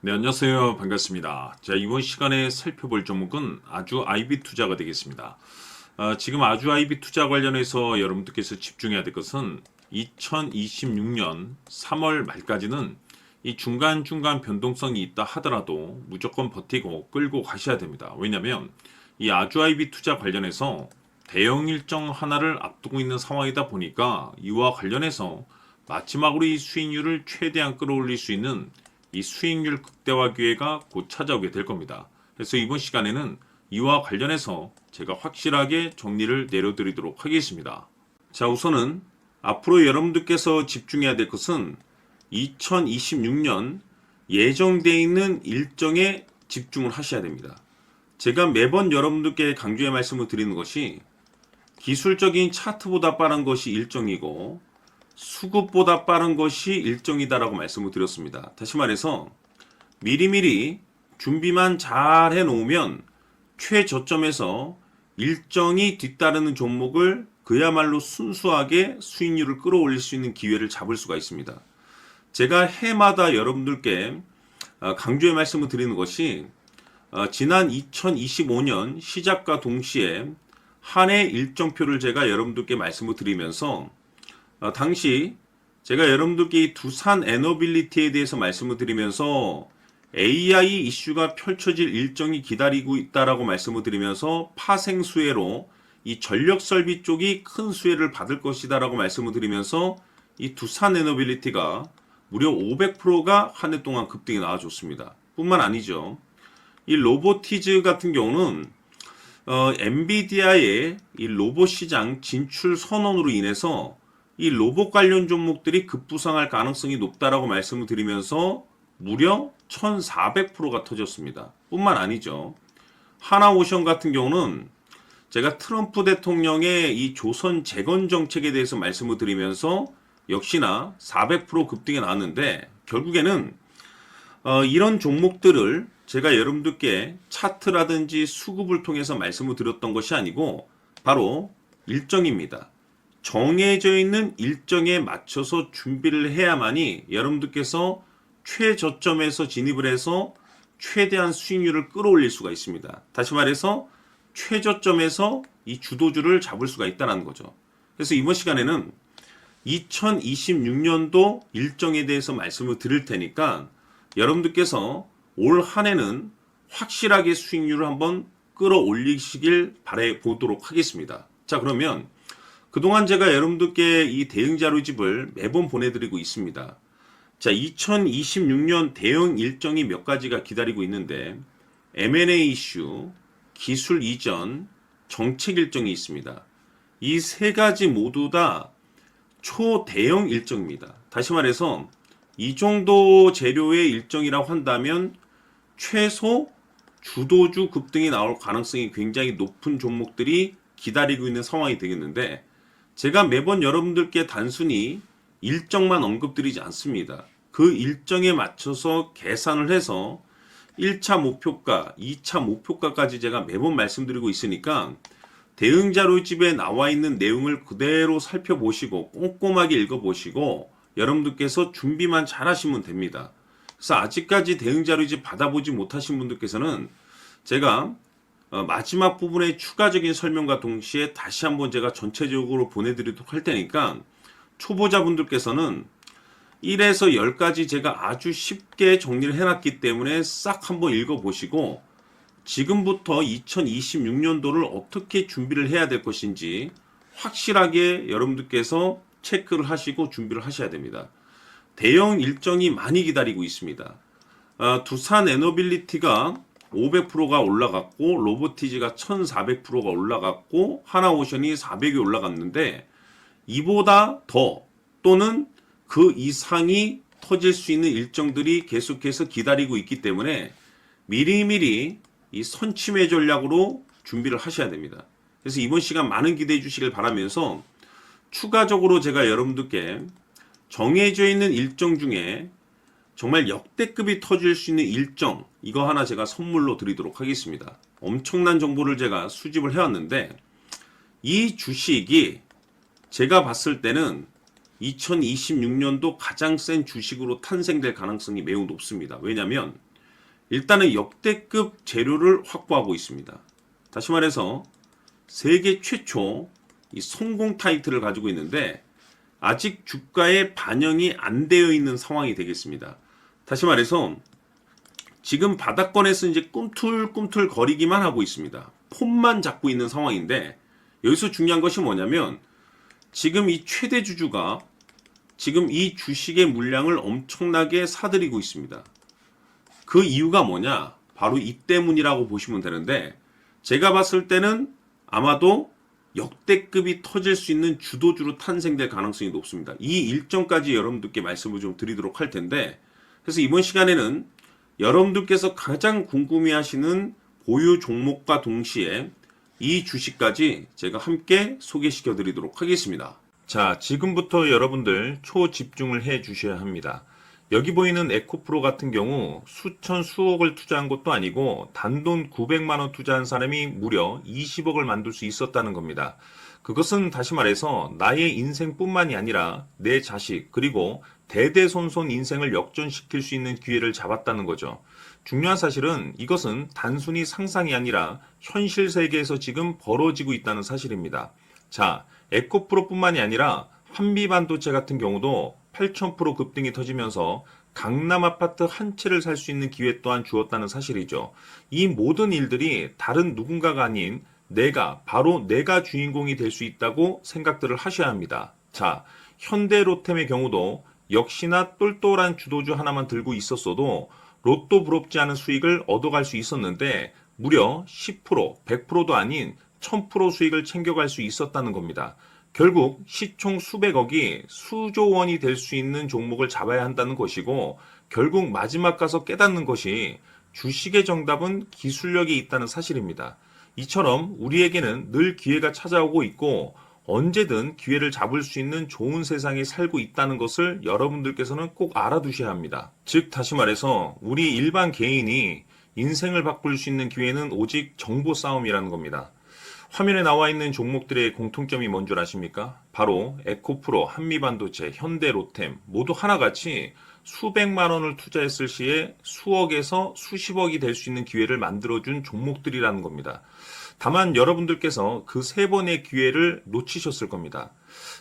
네, 안녕하세요. 반갑습니다. 자, 이번 시간에 살펴볼 종목은 아주 IB 투자가 되겠습니다. 지금 아주 IB 투자 관련해서 여러분들께서 집중해야 될 것은 2026년 3월 말까지는 이 중간중간 변동성이 있다 하더라도 무조건 버티고 끌고 가셔야 됩니다. 왜냐하면 이 아주 IB 투자 관련해서 대형 일정 하나를 앞두고 있는 상황이다 보니까 이와 관련해서 마지막으로 이 수익률을 최대한 끌어올릴 수 있는 이 수익률 극대화 기회가 곧 찾아오게 될 겁니다. 그래서 이번 시간에는 이와 관련해서 제가 확실하게 정리를 내려드리도록 하겠습니다. 자, 우선은 앞으로 여러분들께서 집중해야 될 것은 2026년 예정되어 있는 일정에 집중을 하셔야 됩니다. 제가 매번 여러분들께 강조의 말씀을 드리는 것이 기술적인 차트보다 빠른 것이 일정이고 수급보다 빠른 것이 일정이다라고 말씀을 드렸습니다. 다시 말해서 미리미리 준비만 잘 해놓으면 최저점에서 일정이 뒤따르는 종목을 그야말로 순수하게 수익률을 끌어올릴 수 있는 기회를 잡을 수가 있습니다. 제가 해마다 여러분들께 강조의 말씀을 드리는 것이 지난 2025년 시작과 동시에 한 해 일정표를 제가 여러분들께 말씀을 드리면서 당시 제가 여러분들께 이 두산 에너빌리티에 대해서 말씀을 드리면서 AI 이슈가 펼쳐질 일정이 기다리고 있다라고 말씀을 드리면서 파생수혜로 이 전력 설비 쪽이 큰 수혜를 받을 것이다라고 말씀을 드리면서 이 두산 에너빌리티가 무려 500%가 한 해 동안 급등이 나와줬습니다. 뿐만 아니죠. 이 로보티즈 같은 경우는 엔비디아의 이 로봇 시장 진출 선언으로 인해서 이 로봇 관련 종목들이 급부상할 가능성이 높다라고 말씀을 드리면서 무려 1400%가 터졌습니다. 뿐만 아니죠. 하나오션 같은 경우는 제가 트럼프 대통령의 이 조선 재건 정책에 대해서 말씀을 드리면서 역시나 400% 급등이 나왔는데 결국에는 이런 종목들을 제가 여러분들께 차트라든지 수급을 통해서 말씀을 드렸던 것이 아니고 바로 일정입니다. 정해져 있는 일정에 맞춰서 준비를 해야만이 여러분들께서 최저점에서 진입을 해서 최대한 수익률을 끌어올릴 수가 있습니다. 다시 말해서 최저점에서 이 주도주를 잡을 수가 있다는 거죠. 그래서 이번 시간에는 2026년도 일정에 대해서 말씀을 드릴 테니까 여러분들께서 올 한 해는 확실하게 수익률을 한번 끌어올리시길 바라보도록 하겠습니다. 자, 그러면 그동안 제가 여러분들께 이 대응 자료집을 매번 보내드리고 있습니다. 자, 2026년 대응 일정이 몇 가지가 기다리고 있는데 M&A 이슈, 기술 이전, 정책 일정이 있습니다. 이 세 가지 모두 다 초대형 일정입니다. 다시 말해서 이 정도 재료의 일정이라고 한다면 최소 주도주 급등이 나올 가능성이 굉장히 높은 종목들이 기다리고 있는 상황이 되겠는데 제가 매번 여러분들께 단순히 일정만 언급드리지 않습니다. 그 일정에 맞춰서 계산을 해서 1차 목표가, 2차 목표가까지 제가 매번 말씀드리고 있으니까 대응 자료집에 나와 있는 내용을 그대로 살펴보시고 꼼꼼하게 읽어보시고 여러분들께서 준비만 잘 하시면 됩니다. 그래서 아직까지 대응 자료집 받아보지 못하신 분들께서는 제가 마지막 부분의 추가적인 설명과 동시에 다시 한번 제가 전체적으로 보내드리도록 할 테니까 초보자분들께서는 1에서 10까지 제가 아주 쉽게 정리를 해놨기 때문에 싹 한번 읽어보시고 지금부터 2026년도를 어떻게 준비를 해야 될 것인지 확실하게 여러분들께서 체크를 하시고 준비를 하셔야 됩니다. 대형 일정이 많이 기다리고 있습니다. 두산 에너빌리티가 500%가 올라갔고 로보티즈가 1400%가 올라갔고 하나오션이 400이 올라갔는데 이보다 더 또는 그 이상이 터질 수 있는 일정들이 계속해서 기다리고 있기 때문에 미리미리 이 선취매 전략으로 준비를 하셔야 됩니다. 그래서 이번 시간 많은 기대해 주시길 바라면서 추가적으로 제가 여러분들께 정해져 있는 일정 중에 정말 역대급이 터질 수 있는 일정 이거 하나 제가 선물로 드리도록 하겠습니다. 엄청난 정보를 제가 수집을 해왔는데 이 주식이 제가 봤을 때는 2026년도 가장 센 주식으로 탄생될 가능성이 매우 높습니다. 왜냐하면 일단은 역대급 재료를 확보하고 있습니다. 다시 말해서 세계 최초 이 성공 타이틀을 가지고 있는데 아직 주가에 반영이 안 되어 있는 상황이 되겠습니다. 다시 말해서 지금 바닥권에서 이제 꿈틀꿈틀 거리기만 하고 있습니다. 폼만 잡고 있는 상황인데 여기서 중요한 것이 뭐냐면 지금 이 최대 주주가 지금 이 주식의 물량을 엄청나게 사들이고 있습니다. 그 이유가 뭐냐? 바로 이 때문이라고 보시면 되는데 제가 봤을 때는 아마도 역대급이 터질 수 있는 주도주로 탄생될 가능성이 높습니다. 이 일정까지 여러분들께 말씀을 좀 드리도록 할 텐데 그래서 이번 시간에는 여러분들께서 가장 궁금해하시는 보유 종목과 동시에 이 주식까지 제가 함께 소개시켜 드리도록 하겠습니다. 자, 지금부터 여러분들 초집중을 해 주셔야 합니다. 여기 보이는 에코프로 같은 경우 수천 수억을 투자한 것도 아니고 단돈 900만 원 투자한 사람이 무려 20억을 만들 수 있었다는 겁니다. 그것은 다시 말해서 나의 인생뿐만이 아니라 내 자식 그리고 대대손손 인생을 역전시킬 수 있는 기회를 잡았다는 거죠. 중요한 사실은 이것은 단순히 상상이 아니라 현실 세계에서 지금 벌어지고 있다는 사실입니다. 자, 에코프로뿐만이 아니라 한미반도체 같은 경우도 8,000% 급등이 터지면서 강남 아파트 한 채를 살 수 있는 기회 또한 주었다는 사실이죠. 이 모든 일들이 다른 누군가가 아닌 바로 내가 주인공이 될 수 있다고 생각들을 하셔야 합니다. 자, 현대로템의 경우도 역시나 똘똘한 주도주 하나만 들고 있었어도 로또 부럽지 않은 수익을 얻어갈 수 있었는데 무려 10%, 100%도 아닌 1000% 수익을 챙겨갈 수 있었다는 겁니다. 결국 시총 수백억이 수조 원이 될 수 있는 종목을 잡아야 한다는 것이고 결국 마지막 가서 깨닫는 것이 주식의 정답은 기술력이 있다는 사실입니다. 이처럼 우리에게는 늘 기회가 찾아오고 있고 언제든 기회를 잡을 수 있는 좋은 세상에 살고 있다는 것을 여러분들께서는 꼭 알아두셔야 합니다. 즉 다시 말해서 우리 일반 개인이 인생을 바꿀 수 있는 기회는 오직 정보 싸움이라는 겁니다. 화면에 나와 있는 종목들의 공통점이 뭔 줄 아십니까? 바로 에코프로, 한미반도체, 현대로템 모두 하나같이 수백만 원을 투자했을 시에 수억에서 수십억이 될 수 있는 기회를 만들어준 종목들이라는 겁니다. 다만 여러분들께서 그 세 번의 기회를 놓치셨을 겁니다.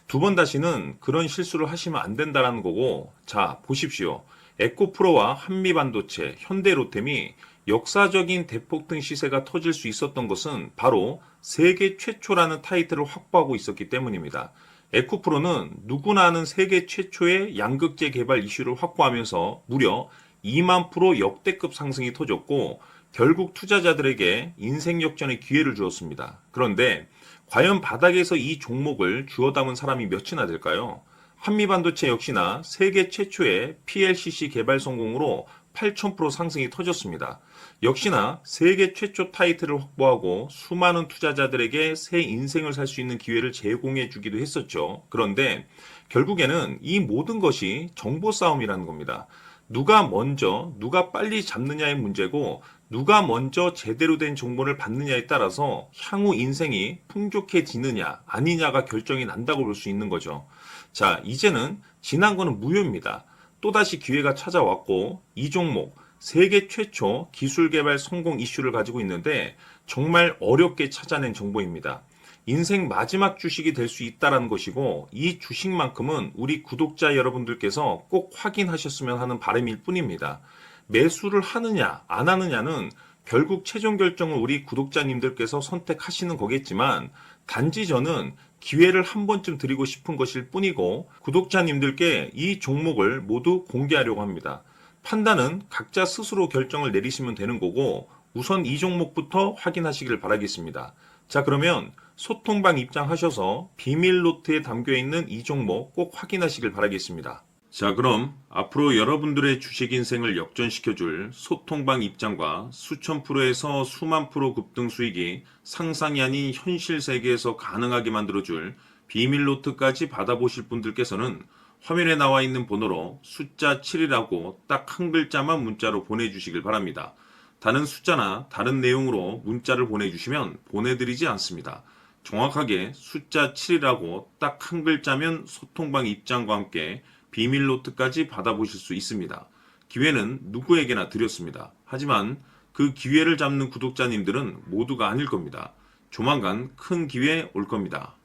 두 번 다시는 그런 실수를 하시면 안 된다는 거고 자 보십시오. 에코프로와 한미반도체, 현대로템이 역사적인 대폭등 시세가 터질 수 있었던 것은 바로 세계 최초라는 타이틀을 확보하고 있었기 때문입니다. 에코프로는 누구나 아는 세계 최초의 양극재 개발 이슈를 확보하면서 무려 2만 프로 역대급 상승이 터졌고 결국 투자자들에게 인생 역전의 기회를 주었습니다. 그런데 과연 바닥에서 이 종목을 주워 담은 사람이 몇이나 될까요? 한미반도체 역시나 세계 최초의 PLCC 개발 성공으로 8,000% 상승이 터졌습니다. 역시나 세계 최초 타이틀을 확보하고 수많은 투자자들에게 새 인생을 살 수 있는 기회를 제공해 주기도 했었죠. 그런데 결국에는 이 모든 것이 정보 싸움이라는 겁니다. 누가 먼저, 누가 빨리 잡느냐의 문제고 누가 먼저 제대로 된 정보를 받느냐에 따라서 향후 인생이 풍족해지느냐 아니냐가 결정이 난다고 볼 수 있는 거죠. 자, 이제는 지난 거는 무효입니다. 또다시 기회가 찾아왔고 이 종목 세계 최초 기술 개발 성공 이슈를 가지고 있는데 정말 어렵게 찾아낸 정보입니다. 인생 마지막 주식이 될 수 있다는 것이고 이 주식만큼은 우리 구독자 여러분들께서 꼭 확인하셨으면 하는 바람일 뿐입니다. 매수를 하느냐 안 하느냐는 결국 최종 결정을 우리 구독자님들께서 선택하시는 거겠지만 단지 저는 기회를 한 번쯤 드리고 싶은 것일 뿐이고 구독자님들께 이 종목을 모두 공개하려고 합니다. 판단은 각자 스스로 결정을 내리시면 되는 거고 우선 이 종목부터 확인하시길 바라겠습니다. 자, 그러면 소통방 입장하셔서 비밀 노트에 담겨있는 이 종목 꼭 확인하시길 바라겠습니다. 자, 그럼 앞으로 여러분들의 주식 인생을 역전시켜줄 소통방 입장과 수천 프로에서 수만 프로 급등 수익이 상상이 아닌 현실 세계에서 가능하게 만들어줄 비밀 노트까지 받아보실 분들께서는 화면에 나와 있는 번호로 숫자 7이라고 딱 한 글자만 문자로 보내주시길 바랍니다. 다른 숫자나 다른 내용으로 문자를 보내주시면 보내드리지 않습니다. 정확하게 숫자 7이라고 딱 한 글자면 소통방 입장과 함께 비밀 노트까지 받아보실 수 있습니다. 기회는 누구에게나 드렸습니다. 하지만 그 기회를 잡는 구독자님들은 모두가 아닐 겁니다. 조만간 큰 기회 올 겁니다.